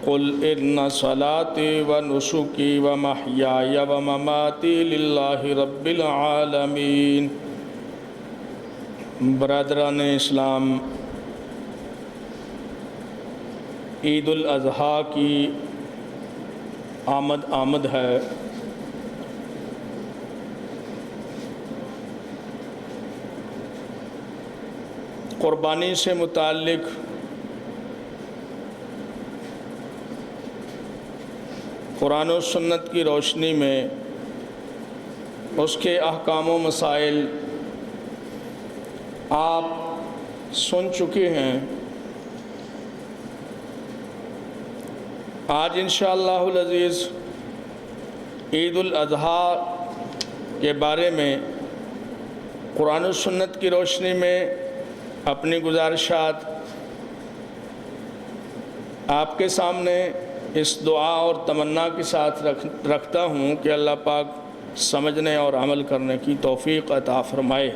قل ان صلاتی و نسکی و محیای و مماتی للہ رب العالمین۔ برادران اسلام، عید الاضحیٰ کی آمد ہے۔ قربانی سے متعلق قرآن و سنت کی روشنی میں اس کے احکام و مسائل آپ سن چکے ہیں۔ آج انشاءاللہ العزیز عید الاضحیٰ کے بارے میں قرآن و سنت کی روشنی میں اپنی گزارشات آپ کے سامنے اس دعا اور تمنا کے ساتھ رکھتا ہوں کہ اللہ پاک سمجھنے اور عمل کرنے کی توفیق عطا فرمائے۔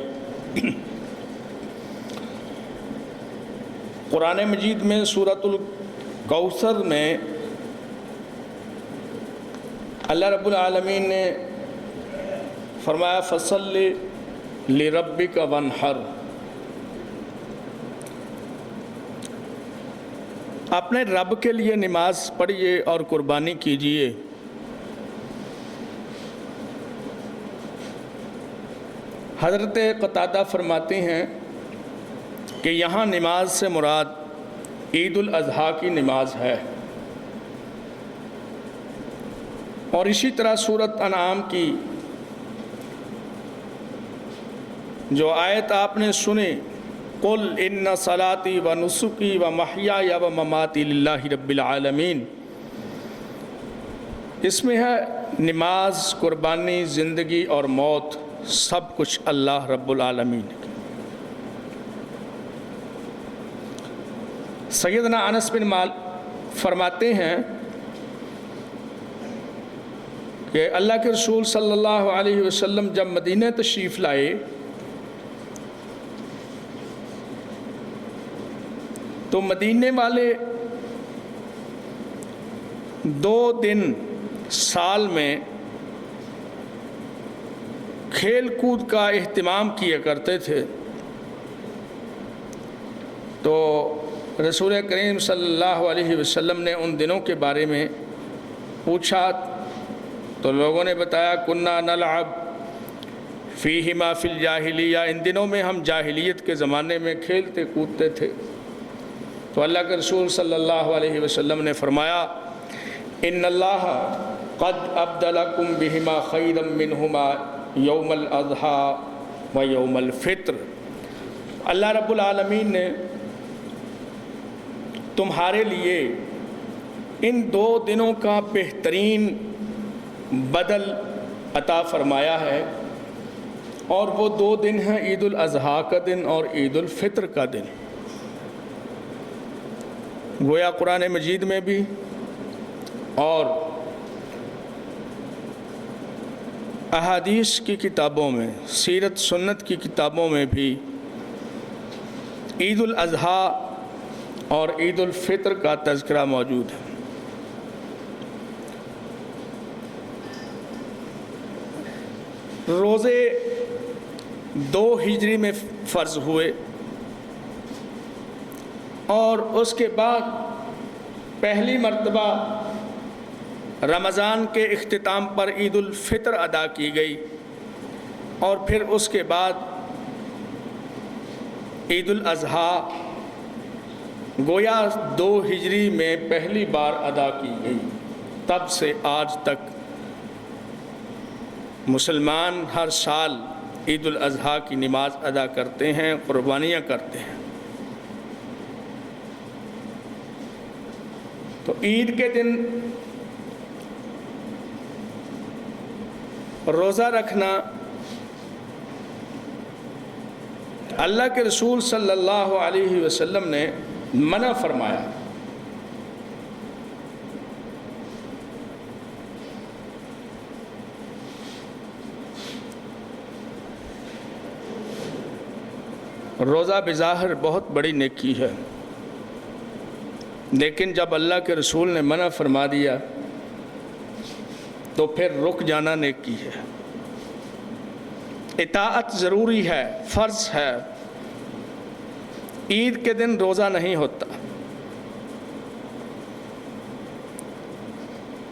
قرآن مجید میں سورۃ الکوثر میں اللہ رب العالمین نے فرمایا فَصَلِّ لِرَبِّكَ وَانْحَرْ، اپنے رب کے لیے نماز پڑھیے اور قربانی کیجیے۔ حضرت قتادہ فرماتے ہیں کہ یہاں نماز سے مراد عید الاضحیٰ کی نماز ہے، اور اسی طرح سورۃ انعام کی جو آیت آپ نے سنی قل ان صلاتی و نسکی و محیای و مماتی للہ رب العالمین، اس میں ہے نماز، قربانی، زندگی اور موت سب کچھ اللہ رب العالمین کی۔ سیدنا انس بن مالک فرماتے ہیں کہ اللہ کے رسول صلی اللہ علیہ وسلم جب مدینہ تشریف لائے تو مدینے والے 2 دن سال میں کھیل کود کا اہتمام کیا کرتے تھے۔ تو رسول کریم صلی اللہ علیہ وسلم نے ان دنوں کے بارے میں پوچھا تو لوگوں نے بتایا کننا نلعب فیہما فی الجاہلیہ، ان دنوں میں ہم جاہلیت کے زمانے میں کھیلتے کودتے تھے۔ تو اللہ کے رسول صلی اللہ علیہ وسلم نے فرمایا ان اللہ قد ابدلکم بہما خیرا منہما یوم الاضحیٰ و یوم الفطر، اللہ رب العالمین نے تمہارے لیے ان 2 دنوں کا بہترین بدل عطا فرمایا ہے، اور وہ 2 دن ہیں عید الاضحیٰ کا دن اور عید الفطر کا دن۔ گویا قرآن مجید میں بھی اور احادیث کی کتابوں میں، سیرت سنت کی کتابوں میں بھی عید الاضحیٰ اور عید الفطر کا تذکرہ موجود ہے۔ روزے 2 ہجری میں فرض ہوئے، اور اس کے بعد پہلی مرتبہ رمضان کے اختتام پر عید الفطر ادا کی گئی، اور پھر اس کے بعد عید الاضحیٰ گویا 2 ہجری میں پہلی بار ادا کی گئی۔ تب سے آج تک مسلمان ہر سال عید الاضحیٰ کی نماز ادا کرتے ہیں، قربانیاں کرتے ہیں۔ تو عید کے دن روزہ رکھنا اللہ کے رسول صلی اللہ علیہ وسلم نے منع فرمایا۔ روزہ بظاہر بہت بڑی نیکی ہے، لیکن جب اللہ کے رسول نے منع فرما دیا تو پھر رک جانا نیکی ہے۔ اطاعت ضروری ہے، فرض ہے۔ عید کے دن روزہ نہیں ہوتا۔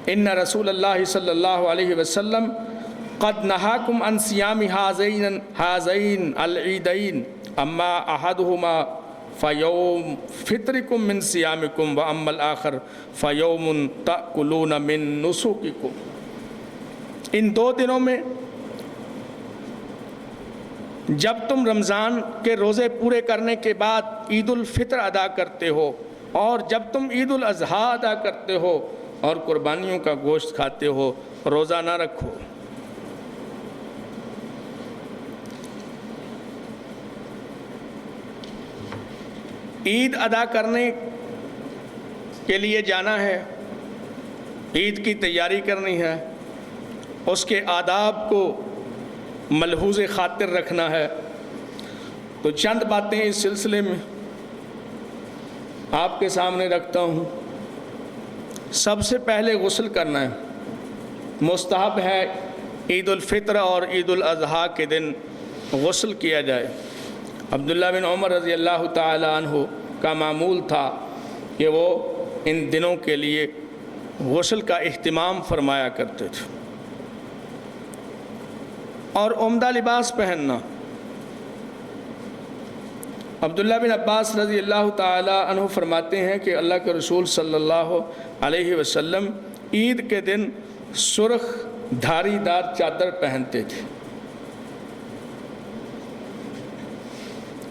ان رسول اللہ صلی اللہ علیہ وسلم قد نہاکم عن صیام ہذین العیدین اما احدہما فیوم فطرکم من صیامکم واما الآخر فیوم تأکلون من نسککم۔ ان دو دنوں میں جب تم رمضان کے روزے پورے کرنے کے بعد عید الفطر ادا کرتے ہو اور جب تم عید الاضحیٰ ادا کرتے ہو اور قربانیوں کا گوشت کھاتے ہو، روزہ نہ رکھو۔ عید ادا کرنے کے لیے جانا ہے، عید کی تیاری کرنی ہے، اس کے آداب کو ملحوظ خاطر رکھنا ہے۔ تو چند باتیں اس سلسلے میں آپ کے سامنے رکھتا ہوں۔ سب سے پہلے غسل کرنا ہے۔ مستحب ہے عید الفطر اور عید الاضحیٰ کے دن غسل کیا جائے۔ عبداللہ بن عمر رضی اللہ تعالی عنہ کا معمول تھا کہ وہ ان دنوں کے لیے غسل کا اہتمام فرمایا کرتے تھے۔ اور عمدہ لباس پہننا۔ عبداللہ بن عباس رضی اللہ تعالی عنہ فرماتے ہیں کہ اللہ کے رسول صلی اللہ علیہ وسلم عید کے دن سرخ دھاری دار چادر پہنتے تھے۔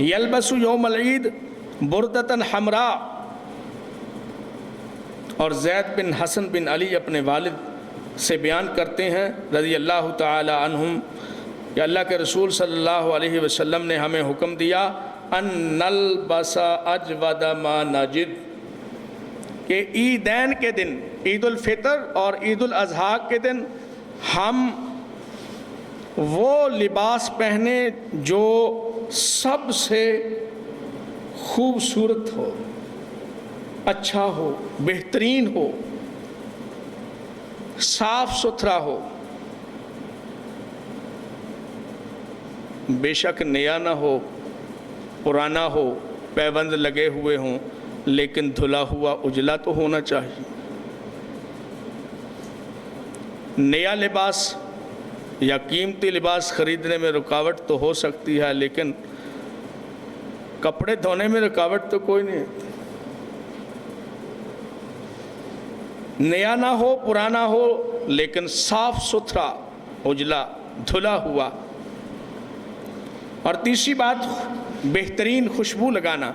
یلبس یوم العید بردۃ حمراء۔ اور زید بن حسن بن علی اپنے والد سے بیان کرتے ہیں رضی اللہ تعالی عنہم کہ اللہ کے رسول صلی اللہ علیہ وسلم نے ہمیں حکم دیا ان نلبس اجود ما نجد، کہ عیدین کے دن، عید الفطر اور عید الاضحیٰ کے دن ہم وہ لباس پہنے جو سب سے خوبصورت ہو، اچھا ہو، بہترین ہو، صاف ستھرا ہو۔ بے شک نیا نہ ہو، پرانا ہو، پیوند لگے ہوئے ہوں، لیکن دھلا ہوا اجلا تو ہونا چاہیے۔ نیا لباس یا قیمتی لباس خریدنے میں رکاوٹ تو ہو سکتی ہے، لیکن کپڑے دھونے میں رکاوٹ تو کوئی نہیں ہے۔ نیا نہ ہو، پرانا ہو، لیکن صاف ستھرا، اجلا، دھلا ہوا۔ اور تیسری بات، بہترین خوشبو لگانا۔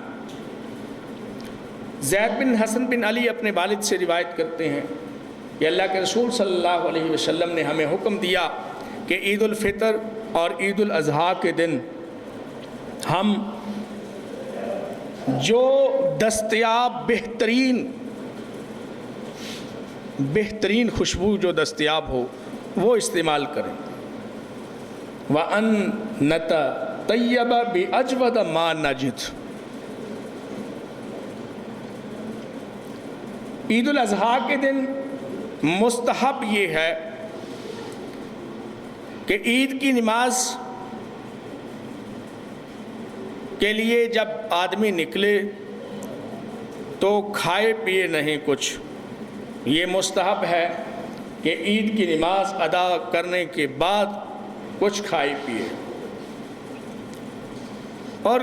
زید بن حسن بن علی اپنے والد سے روایت کرتے ہیں کہ اللہ کے رسول صلی اللہ علیہ وسلم نے ہمیں حکم دیا کہ عید الفطر اور عید الاضحیٰ کے دن ہم جو دستیاب بہترین خوشبو جو دستیاب ہو وہ استعمال کریں۔ وَأَن نَتَطَيَّبَ بِأَجْوَدَ مَا نَجِدُ۔ عید الاضحیٰ کے دن مستحب یہ ہے کہ عید کی نماز کے لیے جب آدمی نکلے تو کھائے پیے نہیں کچھ۔ یہ مستحب ہے کہ عید کی نماز ادا کرنے کے بعد کچھ کھائے پیے۔ اور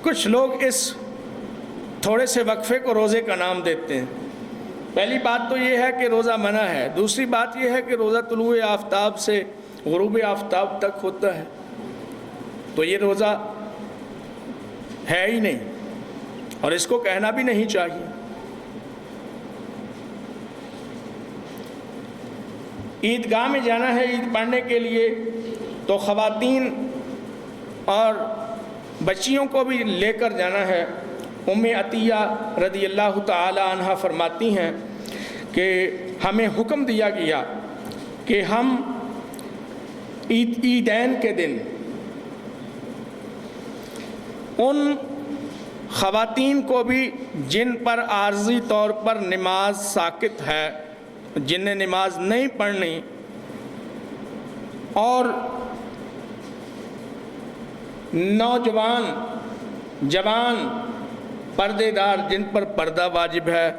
کچھ لوگ اس تھوڑے سے وقفے کو روزے کا نام دیتے ہیں۔ پہلی بات تو یہ ہے کہ روزہ منع ہے، دوسری بات یہ ہے کہ روزہ طلوع آفتاب سے غروب آفتاب تک ہوتا ہے، تو یہ روزہ ہے ہی نہیں، اور اس کو کہنا بھی نہیں چاہیے۔ عیدگاہ میں جانا ہے عید پڑھنے کے لیے، تو خواتین اور بچیوں کو بھی لے کر جانا ہے۔ ام عطیہ رضی اللہ تعالی عنہ فرماتی ہیں کہ ہمیں حکم دیا گیا کہ ہم عیدین کے دن ان خواتین کو بھی جن پر عارضی طور پر نماز ساقط ہے، جن نے نماز نہیں پڑھنی، اور نوجوان جوان پردے دار جن پر پردہ واجب ہے،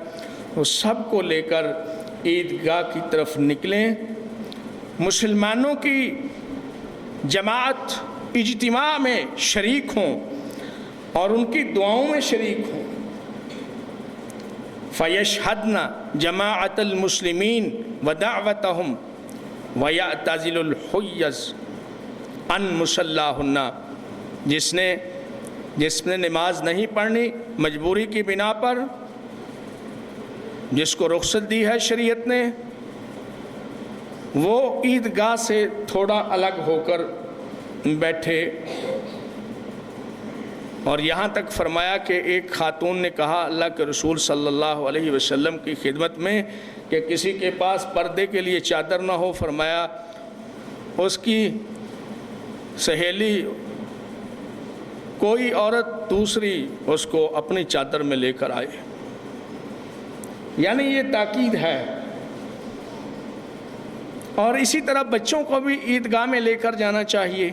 وہ سب کو لے کر عیدگاہ کی طرف نکلیں، مسلمانوں کی جماعت اجتماع میں شریک ہوں اور ان کی دعاؤں میں شریک ہوں۔ فَيَشْهَدْنَ جَمَاعَةَ الْمُسْلِمِينَ وَدَعْوَتَهُمْ وَيَعْتَزِلُ الْحُيَّزَ عَنْ مُصَلَّاهُنَّ۔ جس نے نماز نہیں پڑھنی مجبوری کی بنا پر، جس کو رخصت دی ہے شریعت نے، وہ عیدگاہ سے تھوڑا الگ ہو کر بیٹھے۔ اور یہاں تک فرمایا کہ ایک خاتون نے کہا اللہ کے رسول صلی اللہ علیہ وسلم کی خدمت میں کہ کسی کے پاس پردے کے لیے چادر نہ ہو، فرمایا اس کی سہیلی کوئی عورت دوسری اس کو اپنی چادر میں لے کر آئے۔ یعنی یہ تاکید ہے۔ اور اسی طرح بچوں کو بھی عیدگاہ میں لے کر جانا چاہیے۔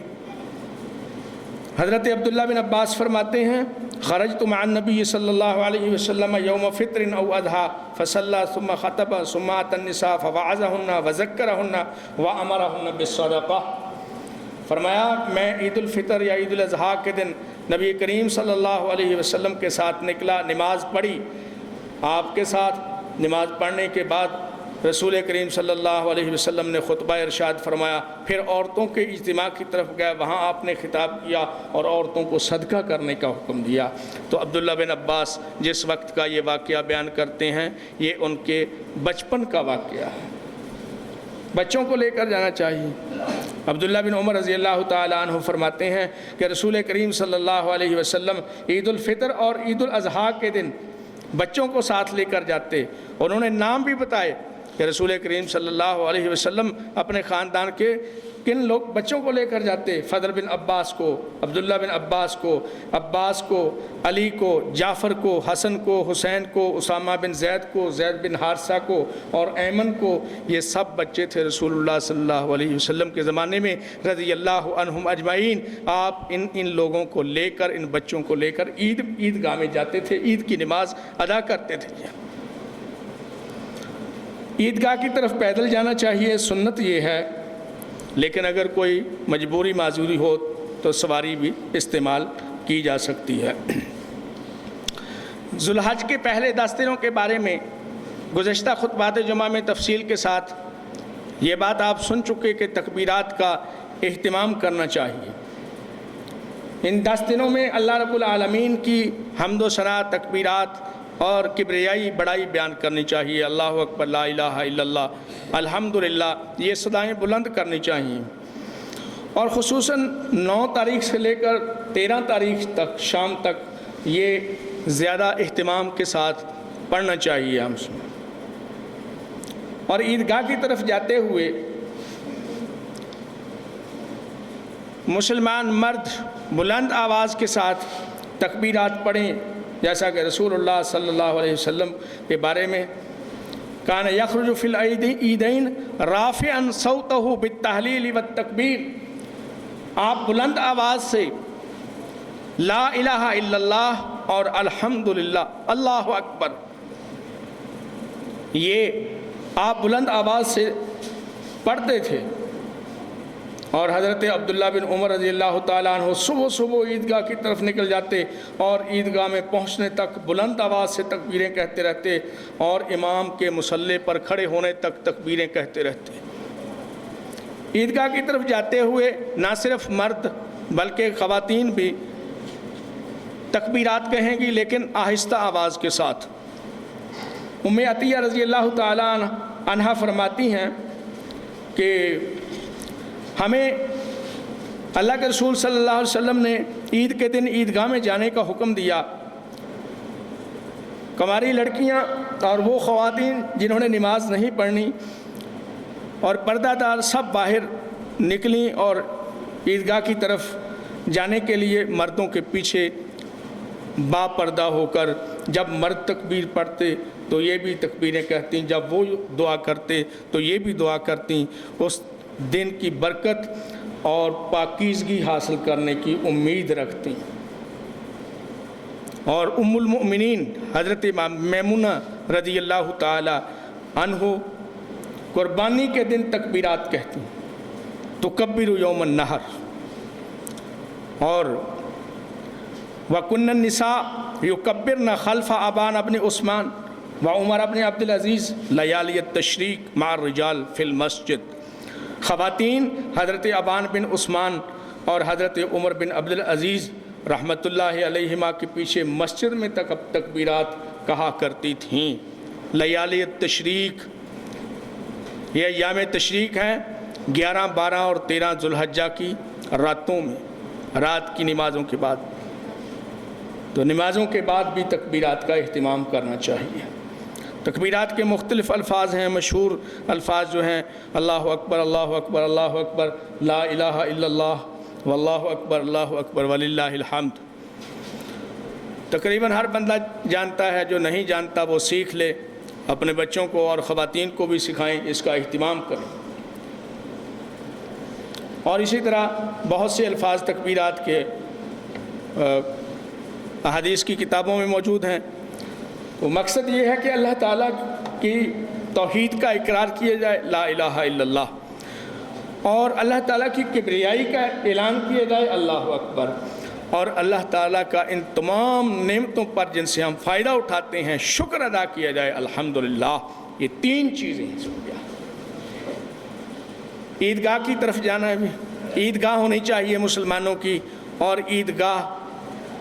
حضرت عبداللہ بن عباس فرماتے ہیں خرجت مع النبی صلی اللہ علیہ وسلم یوم فطر او اضحیٰ فصلی ثم خطب ثم اتى النساء فوعظہن وذکرہن وامرہن بالصدقہ۔ فرمایا میں عید الفطر یا عید الاضحیٰ کے دن نبی کریم صلی اللہ علیہ وسلم کے ساتھ نکلا، نماز پڑھی۔ آپ کے ساتھ نماز پڑھنے کے بعد رسول کریم صلی اللہ علیہ وسلم نے خطبہ ارشاد فرمایا، پھر عورتوں کے اجتماع کی طرف گئے، وہاں آپ نے خطاب کیا اور عورتوں کو صدقہ کرنے کا حکم دیا۔ تو عبداللہ بن عباس جس وقت کا یہ واقعہ بیان کرتے ہیں، یہ ان کے بچپن کا واقعہ ہے۔ بچوں کو لے کر جانا چاہیے۔ عبداللہ بن عمر رضی اللہ تعالیٰ عنہ فرماتے ہیں کہ رسول کریم صلی اللہ علیہ وسلم عید الفطر اور عید الاضحیٰ کے دن بچوں کو ساتھ لے کر جاتے۔ انہوں نے نام بھی بتائے کہ رسول کریم صلی اللہ علیہ وسلم اپنے خاندان کے کن لوگ بچوں کو لے کر جاتے۔ فضل بن عباس کو، عبداللہ بن عباس کو، علی کو، جعفر کو، حسن کو، حسین کو، اسامہ بن زید کو، زید بن حارثہ کو اور ایمن کو۔ یہ سب بچے تھے رسول اللہ صلی اللہ علیہ وسلم کے زمانے میں رضی اللہ عنہم اجمعین۔ آپ ان لوگوں کو لے کر، ان بچوں کو لے کر عیدگاہ میں جاتے تھے، عید کی نماز ادا کرتے تھے۔ عیدگاہ کی طرف پیدل جانا چاہیے، سنت یہ ہے، لیکن اگر کوئی مجبوری معذوری ہو تو سواری بھی استعمال کی جا سکتی ہے۔ ذو الحج کے پہلے 10 دنوں کے بارے میں گزشتہ خطبات جمعہ میں تفصیل کے ساتھ یہ بات آپ سن چکے کہ تکبیرات کا اہتمام کرنا چاہیے۔ ان 10 دنوں میں اللہ رب العالمین کی حمد و ثنا، تکبیرات اور کبریائی بڑائی بیان کرنی چاہیے۔ اللہ اکبر، لا الہ الا اللہ، الحمدللہ، یہ صدائیں بلند کرنی چاہیے۔ اور خصوصاً 9 تاریخ سے لے کر 13 تاریخ تک شام تک یہ زیادہ اہتمام کے ساتھ پڑھنا چاہیے ہم سے۔ اور عیدگاہ کی طرف جاتے ہوئے مسلمان مرد بلند آواز کے ساتھ تکبیرات پڑھیں، جیسا کہ رسول اللہ صلی اللہ علیہ وسلم کے بارے میں کان یخرج فی العیدین رافعا صوتہ بالتحلیل والتکبیر، آپ بلند آواز سے لا الہ الا اللہ اور الحمدللہ، اللہ اکبر، یہ آپ بلند آواز سے پڑھتے تھے۔ اور حضرت عبداللہ بن عمر رضی اللہ تعالیٰ عنہ صبح عیدگاہ کی طرف نکل جاتے اور عیدگاہ میں پہنچنے تک بلند آواز سے تکبیریں کہتے رہتے اور امام کے مصلی پر کھڑے ہونے تک تکبیریں کہتے رہتے۔ عیدگاہ کی طرف جاتے ہوئے نہ صرف مرد بلکہ خواتین بھی تکبیرات کہیں گی، لیکن آہستہ آواز کے ساتھ۔ ام عطیہ رضی اللہ تعالیٰ عنہا فرماتی ہیں کہ ہمیں اللہ کے رسول صلی اللہ علیہ وسلم نے عید کے دن عیدگاہ میں جانے کا حکم دیا۔ کماری لڑکیاں اور وہ خواتین جنہوں نے نماز نہیں پڑھنی اور پردہ دار سب باہر نکلیں اور عیدگاہ کی طرف جانے کے لیے مردوں کے پیچھے با پردہ ہو کر جب مرد تکبیر پڑھتے تو یہ بھی تکبیریں کہتی، جب وہ دعا کرتے تو یہ بھی دعا کرتی، اس دن کی برکت اور پاکیزگی حاصل کرنے کی امید رکھتی۔ اور ام المؤمنین حضرت میمونہ رضی اللہ تعالی عنہ قربانی کے دن تکبیرات کہتی، تکبر یوم النحر۔ اور وَكُنَّ النِّسَاءُ يُكَبِّرْنَ خَلْفَ أَبَانَ بْنِ عثمان وعمر بن عبد العزیز لیالی التشریق مع الرجال فی المسجد۔ خواتین حضرت ابان بن عثمان اور حضرت عمر بن عبد العزیز رحمۃ اللہ علیہما کے پیچھے مسجد میں تکبیرات کہا کرتی تھیں۔ لیالی التشریق، یہ ایام تشریق ہیں 11، 12 اور 13 ذوالحجہ کی راتوں میں، رات کی نمازوں کے بعد۔ تو نمازوں کے بعد بھی تکبیرات کا اہتمام کرنا چاہیے۔ تکبیرات کے مختلف الفاظ ہیں، مشہور الفاظ جو ہیں اللہ اکبر، اللہ اکبر، اللہ اکبر، لا الہ الا اللہ، واللہ اکبر، اللہ اکبر، وللہ الحمد۔ تقریباً ہر بندہ جانتا ہے، جو نہیں جانتا وہ سیکھ لے، اپنے بچوں کو اور خواتین کو بھی سکھائیں، اس کا اہتمام کریں۔ اور اسی طرح بہت سے الفاظ تکبیرات کے احادیث کی کتابوں میں موجود ہیں۔ تو مقصد یہ ہے کہ اللہ تعالیٰ کی توحید کا اقرار کیا جائے، لا الہ الا اللہ، اور اللہ تعالیٰ کی کبریائی کا اعلان کیا جائے، اللہ اکبر، اور اللہ تعالیٰ کا ان تمام نعمتوں پر جن سے ہم فائدہ اٹھاتے ہیں شکر ادا کیا جائے، الحمدللہ۔ یہ 3 چیزیں ہیں۔ عیدگاہ کی طرف جانا ہے، بھی عیدگاہ ہونی چاہیے مسلمانوں کی، اور عیدگاہ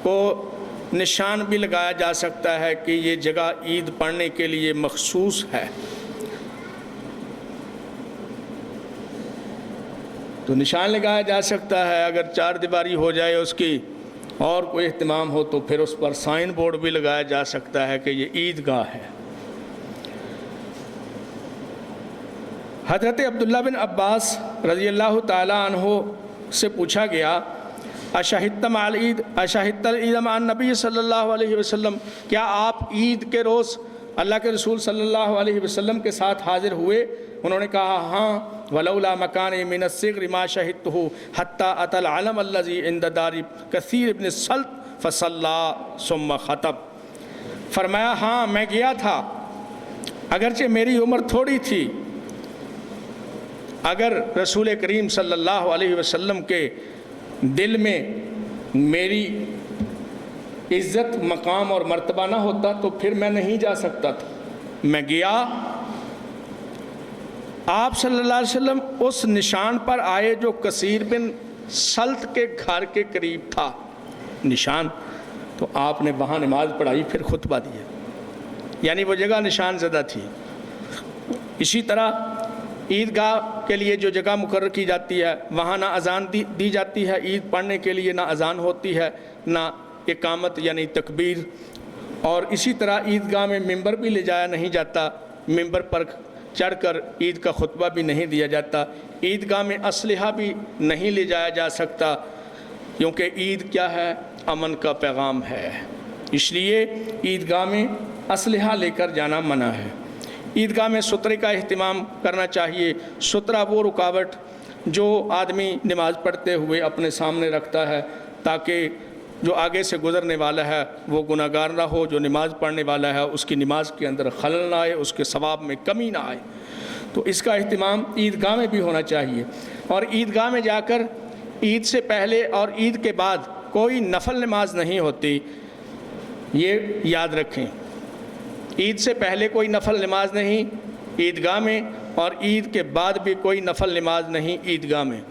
کو نشان بھی لگایا جا سکتا ہے کہ یہ جگہ عید پڑھنے کے لیے مخصوص ہے۔ تو نشان لگایا جا سکتا ہے، اگر 4 دیواری ہو جائے اس کی اور کوئی اہتمام ہو تو پھر اس پر سائن بورڈ بھی لگایا جا سکتا ہے کہ یہ عیدگاہ ہے۔ حضرت عبداللہ بن عباس رضی اللہ تعالی عنہ سے پوچھا گیا، اشہدت مع العید، اشہدت العید مع النبی صلی اللہ علیہ وسلم، کیا آپ عید کے روز اللہ کے رسول صلی اللہ علیہ وسلم کے ساتھ حاضر ہوئے؟ انہوں نے کہا ہاں، ولولا مکانی من الصغر ما شہدتہ حتی اتی العلم الذی عند دار کثیر بن السلط فصلی ثم خطب۔ فرمایا ہاں میں گیا تھا، اگرچہ میری عمر تھوڑی تھی، اگر رسول کریم صلی اللہ علیہ وسلم کے دل میں میری عزت، مقام اور مرتبہ نہ ہوتا تو پھر میں نہیں جا سکتا تھا۔ میں گیا، آپ صلی اللہ علیہ وسلم اس نشان پر آئے جو کثیر بن سلط کے گھر کے قریب تھا، نشان، تو آپ نے وہاں نماز پڑھائی، پھر خطبہ دیا، یعنی وہ جگہ نشان زدہ تھی۔ اسی طرح عیدگاہ کے لیے جو جگہ مقرر کی جاتی ہے وہاں نہ اذان دی جاتی ہے، عید پڑھنے کے لیے نہ اذان ہوتی ہے، نہ اقامت یعنی تکبیر۔ اور اسی طرح عیدگاہ میں ممبر بھی لے جایا نہیں جاتا، ممبر پر چڑھ کر عید کا خطبہ بھی نہیں دیا جاتا۔ عیدگاہ میں اسلحہ بھی نہیں لے جایا جا سکتا، کیونکہ عید کیا ہے؟ امن کا پیغام ہے، اس لیے عیدگاہ میں اسلحہ لے کر جانا منع ہے۔ عیدگاہ میں سترے کا اہتمام کرنا چاہیے۔ سترہ وہ رکاوٹ جو آدمی نماز پڑھتے ہوئے اپنے سامنے رکھتا ہے تاکہ جو آگے سے گزرنے والا ہے وہ گناہ گار نہ ہو، جو نماز پڑھنے والا ہے اس کی نماز کے اندر خلل نہ آئے، اس کے ثواب میں کمی نہ آئے۔ تو اس کا اہتمام عیدگاہ میں بھی ہونا چاہیے۔ اور عیدگاہ میں جا کر عید سے پہلے اور عید کے بعد کوئی نفل نماز نہیں ہوتی، یہ یاد رکھیں۔ عید سے پہلے کوئی نفل نماز نہیں عیدگاہ میں، اور عید کے بعد بھی کوئی نفل نماز نہیں عیدگاہ میں۔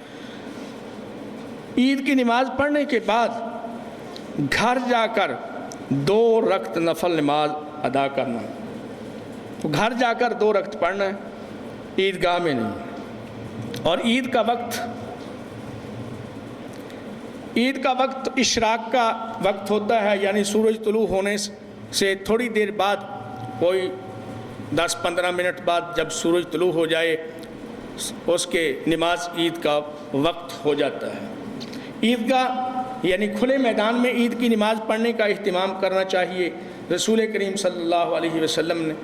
عید کی نماز پڑھنے کے بعد گھر جا کر 2 رکعت نفل نماز ادا کرنا، تو گھر جا کر 2 رکعت پڑھنا ہے، عیدگاہ میں نہیں۔ اور عید کا وقت اشراق کا وقت ہوتا ہے، یعنی سورج طلوع ہونے سے تھوڑی دیر بعد، کوئی 10-15 منٹ بعد جب سورج طلوع ہو جائے اس کے نماز عید کا وقت ہو جاتا ہے۔ عیدگاہ یعنی کھلے میدان میں عید کی نماز پڑھنے کا اہتمام کرنا چاہیے۔ رسول کریم صلی اللہ علیہ وسلم نے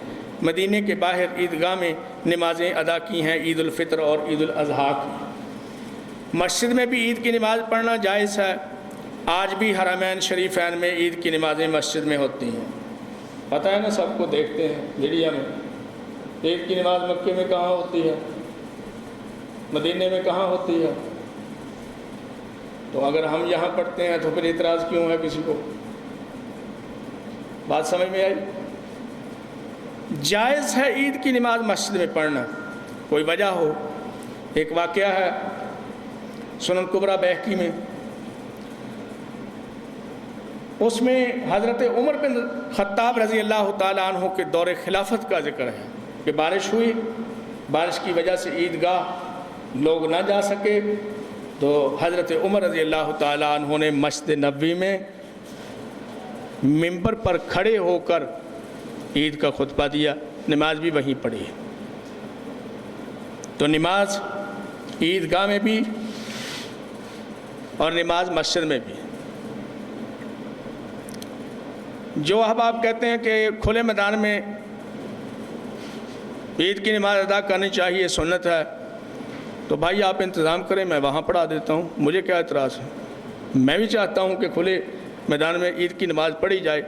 مدینے کے باہر عیدگاہ میں نمازیں ادا کی ہیں، عید الفطر اور عید الاضحیٰ کی۔ مسجد میں بھی عید کی نماز پڑھنا جائز ہے۔ آج بھی حرمین شریفین میں عید کی نمازیں مسجد میں ہوتی ہیں، پتہ ہے نا، سب کو دیکھتے ہیں میڈیا میں۔ عید کی نماز مکے میں کہاں ہوتی ہے، مدینے میں کہاں ہوتی ہے؟ تو اگر ہم یہاں پڑھتے ہیں تو پھر اعتراض کیوں ہے کسی کو؟ بات سمجھ میں آئی؟ جائز ہے عید کی نماز مسجد میں پڑھنا، کوئی وجہ ہو۔ ایک واقعہ ہے سنن کبریٰ بیہقی میں، اس میں حضرت عمر بن خطاب رضی اللہ تعالیٰ عنہ کے دور خلافت کا ذکر ہے کہ بارش ہوئی، بارش کی وجہ سے عیدگاہ لوگ نہ جا سکے، تو حضرت عمر رضی اللہ تعالیٰ عنہ نے مسجد نبوی میں ممبر پر کھڑے ہو کر عید کا خطبہ دیا، نماز بھی وہیں پڑھی۔ تو نماز عیدگاہ میں بھی اور نماز مسجد میں بھی۔ جو احباب کہتے ہیں کہ کھلے میدان میں عید کی نماز ادا کرنی چاہیے، سنت ہے، تو بھائی آپ انتظام کریں، میں وہاں پڑھا دیتا ہوں، مجھے کیا اعتراض ہے؟ میں بھی چاہتا ہوں کہ کھلے میدان میں عید کی نماز پڑھی جائے۔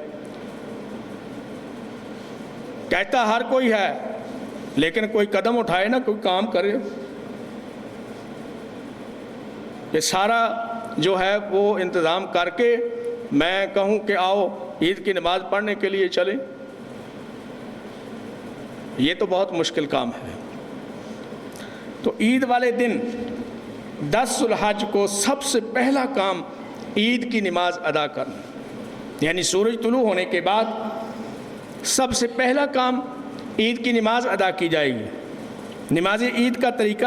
کہتا ہر کوئی ہے، لیکن کوئی قدم اٹھائے نا، کوئی کام کرے۔ یہ سارا جو ہے وہ انتظام کر کے میں کہوں کہ آؤ عید کی نماز پڑھنے کے لیے چلیں، یہ تو بہت مشکل کام ہے۔ تو عید والے دن 10 ذو الحج کو سب سے پہلا کام عید کی نماز ادا کرنا، یعنی سورج طلوع ہونے کے بعد سب سے پہلا کام عید کی نماز ادا کی جائے گی۔ نماز عید کا طریقہ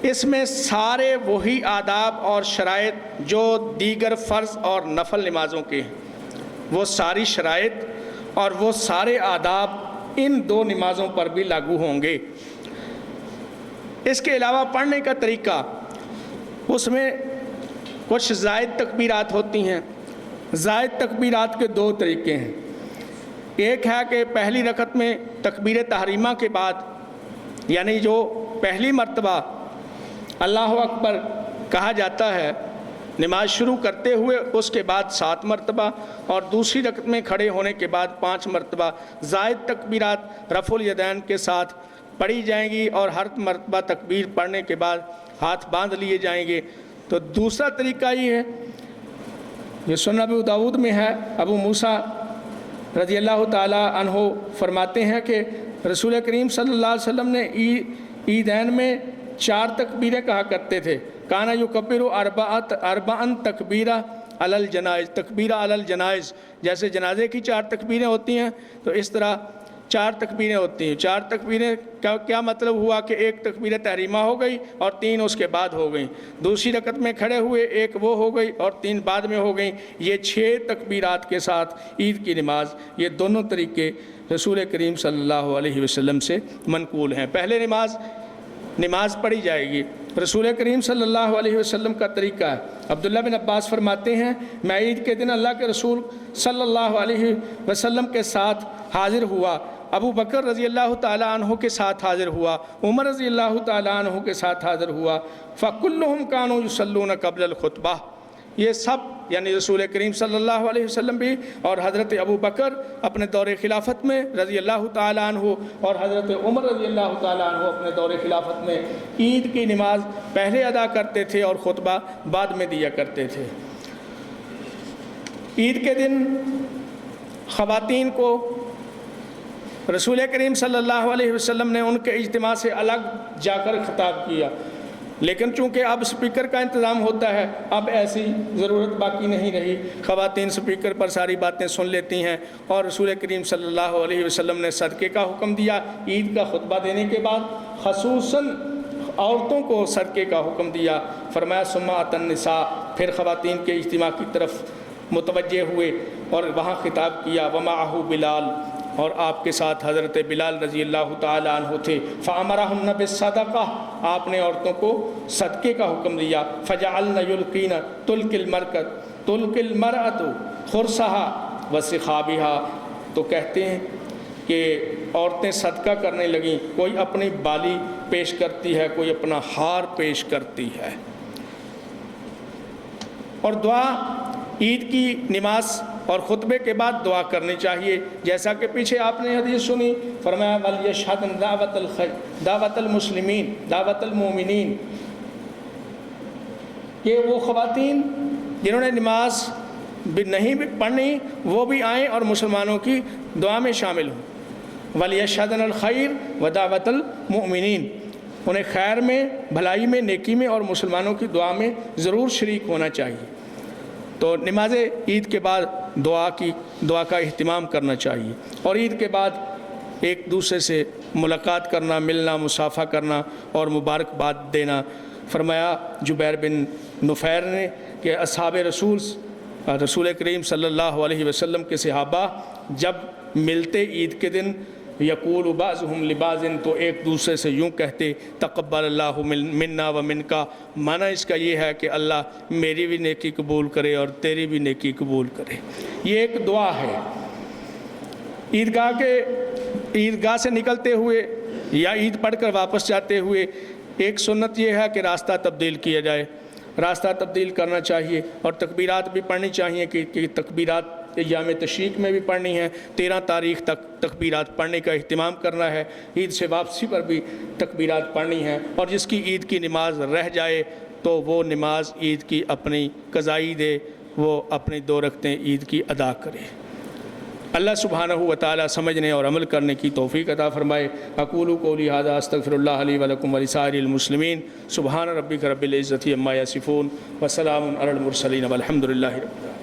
اس میں سارے وہی آداب اور شرائط جو دیگر فرض اور نفل نمازوں کے ہیں، وہ ساری شرائط اور وہ سارے آداب ان دو نمازوں پر بھی لاگو ہوں گے۔ اس کے علاوہ پڑھنے کا طریقہ، اس میں کچھ زائد تکبیرات ہوتی ہیں۔ زائد تکبیرات کے 2 طریقے ہیں۔ ایک ہے کہ پہلی رکعت میں تکبیر تحریمہ کے بعد، یعنی جو پہلی مرتبہ اللہ اکبر کہا جاتا ہے نماز شروع کرتے ہوئے، اس کے بعد 7 مرتبہ، اور دوسری رکعت میں کھڑے ہونے کے بعد 5 مرتبہ زائد تکبیرات رفع الیدین کے ساتھ پڑھی جائیں گی، اور ہر مرتبہ تکبیر پڑھنے کے بعد ہاتھ باندھ لیے جائیں گے۔ تو دوسرا طریقہ یہ ہے، یہ سنن ابو داؤد میں ہے، ابو موسیٰ رضی اللہ تعالیٰ عنہ فرماتے ہیں کہ رسول کریم صلی اللہ علیہ وسلم نے عیدین میں 4 تکبیریں کہا کرتے تھے۔ کانا یکبر اربعا تکبیرہ علی الجنائز، تکبیرہ علی الجنائز، جیسے جنازے کی 4 تکبیریں ہوتی ہیں تو اس طرح 4 تکبیریں ہوتی ہیں۔ 4 تکبیریں کا کیا مطلب ہوا کہ 1 تکبیر تحریمہ ہو گئی اور 3 اس کے بعد ہو گئیں، دوسری رکعت میں کھڑے ہوئے 1 وہ ہو گئی اور 3 بعد میں ہو گئیں۔ یہ 6 تکبیرات کے ساتھ عید کی نماز، یہ دونوں طریقے رسول کریم صلی اللہ علیہ وسلم سے منقول ہیں۔ پہلے نماز پڑھی جائے گی، رسول کریم صلی اللہ علیہ وسلم کا طریقہ ہے۔ عبداللہ بن عباس فرماتے ہیں میں عید کے دن اللہ کے رسول صلی اللہ علیہ وسلم کے ساتھ حاضر ہوا، ابو بکر رضی اللہ تعالیٰ عنہ کے ساتھ حاضر ہوا، عمر رضی اللہ تعالیٰ عنہ کے ساتھ حاضر ہوا، فَكُلُّهُمْ كَانُوا يُصَلُّونَ قَبْلَ الْخُطْبَةِ، یہ سب یعنی رسول کریم صلی اللہ علیہ وسلم بھی اور حضرت ابو بکر اپنے دور خلافت میں رضی اللہ تعالیٰ عنہ اور حضرت عمر رضی اللہ تعالیٰ عنہ اپنے دور خلافت میں عید کی نماز پہلے ادا کرتے تھے اور خطبہ بعد میں دیا کرتے تھے۔ عید کے دن خواتین کو رسول کریم صلی اللہ علیہ وسلم نے ان کے اجتماع سے الگ جا کر خطاب کیا، لیکن چونکہ اب سپیکر کا انتظام ہوتا ہے، اب ایسی ضرورت باقی نہیں رہی، خواتین سپیکر پر ساری باتیں سن لیتی ہیں، اور رسول کریم صلی اللہ علیہ وسلم نے صدقے کا حکم دیا۔ عید کا خطبہ دینے کے بعد خصوصاً عورتوں کو صدقے کا حکم دیا، فرمایا ثم أتى النساء، پھر خواتین کے اجتماع کی طرف متوجہ ہوئے اور وہاں خطاب کیا، ومعہ بلال، اور آپ کے ساتھ حضرت بلال رضی اللہ تعالیٰ عنہ تھے۔ فَأَمَرَهُنَّ بِالصَّدَقَةِ، آپ نے عورتوں کو صدقے کا حکم دیا۔ فَجَعَلْنَ يُلْقِينَ تُلْقِ الْمَرْأَةُ خُرْصَهَا وَسِخَابِهَا، تو کہتے ہیں کہ عورتیں صدقہ کرنے لگیں، کوئی اپنی بالی پیش کرتی ہے، کوئی اپنا ہار پیش کرتی ہے۔ اور دعا عید کی نماز اور خطبے کے بعد دعا کرنی چاہیے، جیسا کہ پیچھے آپ نے حدیث سنی، فرمایا وَلْيَشْهَدْنَ دعوت المسلمین دعوت المومنین، کہ وہ خواتین جنہوں نے نماز بھی نہیں بھی پڑھنی وہ بھی آئیں اور مسلمانوں کی دعا میں شامل ہوں۔ وَلْيَشْهَدْنَ الْخَيْرَ وَدَعْوَةَ الْمُؤْمِنِينَ، انہیں خیر میں، بھلائی میں، نیکی میں اور مسلمانوں کی دعا میں ضرور شریک ہونا چاہیے۔ تو نماز عید کے بعد دعا کا اہتمام کرنا چاہیے، اور عید کے بعد ایک دوسرے سے ملاقات کرنا، ملنا، مصافحہ کرنا اور مبارکباد دینا۔ فرمایا جبیر بن نفیر نے کہ اصحاب رسول کریم صلی اللہ علیہ وسلم کے صحابہ جب ملتے عید کے دن، یقول بعضهم لبعض، تو ایک دوسرے سے یوں کہتے تقبل اللہ منا و منکا، معنی اس کا یہ ہے کہ اللہ میری بھی نیکی قبول کرے اور تیری بھی نیکی قبول کرے۔ یہ ایک دعا ہے۔ عیدگاہ سے نکلتے ہوئے یا عید پڑھ کر واپس جاتے ہوئے ایک سنت یہ ہے کہ راستہ تبدیل کیا جائے، راستہ تبدیل کرنا چاہیے، اور تکبیرات بھی پڑھنی چاہیے کہ تکبیرات ایام تشریق میں بھی پڑھنی ہے، 13 تاریخ تک تکبیرات پڑھنے کا اہتمام کرنا ہے، عید سے واپسی پر بھی تکبیرات پڑھنی ہے، اور جس کی عید کی نماز رہ جائے تو وہ نماز عید کی اپنی قضائی دے، وہ اپنی 2 رکعتیں عید کی ادا کرے۔ اللہ سبحانہ و تعالی سمجھنے اور عمل کرنے کی توفیق عطا فرمائے۔ اقول قولی ھذا استغفر اللہ لی ولکم ولسائر المسلمین۔ سبحان ربک رب العزۃ عما یصفون وسلام علی المرسلین والحمد للہ رب العالمین۔